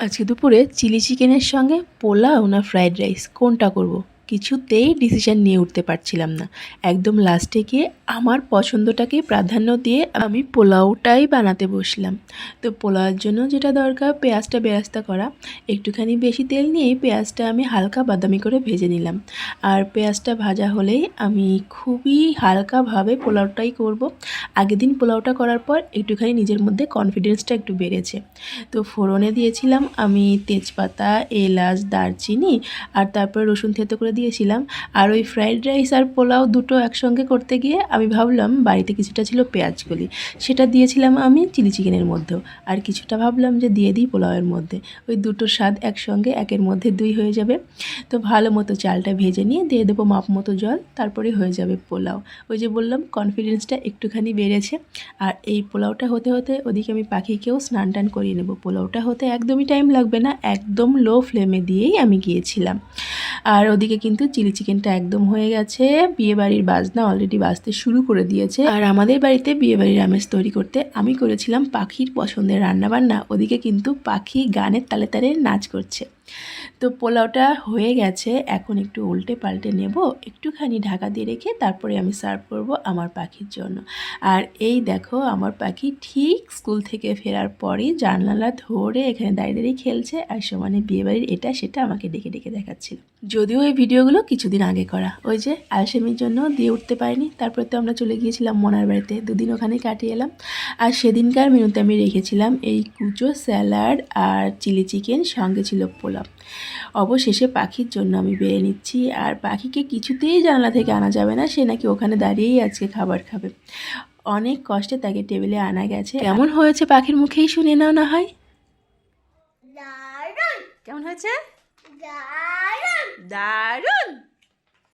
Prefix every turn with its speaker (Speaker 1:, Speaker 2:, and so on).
Speaker 1: আজকে দুপুরে চিলি চিকেনের সঙ্গে পোলাও না ফ্রাইড রাইস কোনটা করব কিছুতেই ডিসিশন নিয়ে উঠতে পারছিলাম না। একদম লাস্টে গিয়ে আমার পছন্দটাকে প্রাধান্য দিয়ে আমি পোলাওটাই বানাতে বসলাম। তো পোলাওয়ের জন্য যেটা দরকার পেঁয়াজটা বেরেস্তা করা, একটুখানি বেশি তেল নিয়ে পেঁয়াজটা আমি হালকা বাদামি করে ভেজে নিলাম। আর পেঁয়াজটা ভাজা হলেই আমি খুবই হালকাভাবে পোলাওটাই করব। আগের দিন পোলাওটা করার পর একটুখানি নিজের মধ্যে কনফিডেন্সটা একটু বেড়েছে। তো ফোড়নে দিয়েছিলাম আমি তেজপাতা, এলাচ, দারচিনি আর তারপরে রসুন থেতো করে দিয়েছিলাম। আর ওই ফ্রাইড রাইস আর পোলাও দুটো একসঙ্গে করতে গিয়ে আমি ভাবলাম বাড়িতে কিছুটা ছিল পেঁয়াজকলি, সেটা দিয়েছিলাম আমি চিলি চিকেনের মধ্যেও। আর কিছুটা ভাবলাম যে দিয়ে দিই পোলাওয়ের মধ্যে, ওই দুটো স্বাদ একসঙ্গে একের মধ্যে দুই হয়ে যাবে। তো ভালো মতো চালটা ভেজে নিয়ে দিয়ে দেবো মাপ মতো জল, তারপরে হয়ে যাবে পোলাও। ওই যে বললাম কনফিডেন্সটা একটুখানি বেড়েছে। আর এই পোলাওটা হতে হতে ওদিকে আমি পাখিকেও স্নান টান করিয়ে নেব। পোলাওটা হতে একদমই টাইম লাগবে না, একদম লো ফ্লেমে দিয়েই আমি গিয়েছিলাম। আর ওদিকে কিন্তু চিলি চিকেনটা একদম হয়ে গেছে। বিয়েবাড়ির বাজনা অলরেডি বাজতে শুরু করে দিয়েছে। আর আমাদের বাড়িতে বিয়েবাড়ির আমেজ তৈরি করতে আমি করেছিলাম পাখির পছন্দের রান্নাবান্না। ওদিকে কিন্তু পাখি গানের তালে তালে নাচ করছে। তো পোলাওটা হয়ে গেছে, এখন একটু উল্টে পাল্টে নেব, একটুখানি ঢাকা দিয়ে রেখে তারপরে আমি সার্ভ করব আমার পাখির জন্য। আর এই দেখো আমার পাখি ঠিক স্কুল থেকে ফেরার পরই জানালা ধরে এখানে দাঁড়িয়ে দাঁড়িয়ে খেলছে, আর সমানে বিয়েবাড়ির এটা সেটা আমাকে ডেকে ডেকে দেখাচ্ছিল। যদিও এই ভিডিওগুলো কিছুদিন আগে করা, ওই যে আলসেমির জন্য দিয়ে উঠতে পারিনি। তারপরে তো আমরা চলে গিয়েছিলাম মোনার বাড়িতে, দুদিন ওখানে কাটিয়ে এলাম। আর সেদিনকার মেনুতে আমি রেখেছিলাম এই কুচো স্যালাড আর চিলি চিকেন, সঙ্গে ছিল পোলাও। অবশেষে পাখির জন্য আমি বেড়ে নিচ্ছি। আর পাখিকে কিছুতেই জানলা থেকে আনা যাবে না, সে নাকি ওখানে দাঁড়িয়েই আজকে খাবার খাবে। অনেক কষ্টে তাকে টেবিলে আনা গেছে। কেমন হয়েছে পাখির মুখেই শুনে নাও না হয়। দারুণ। কেমন হয়েছে? দারুণ দারুণ।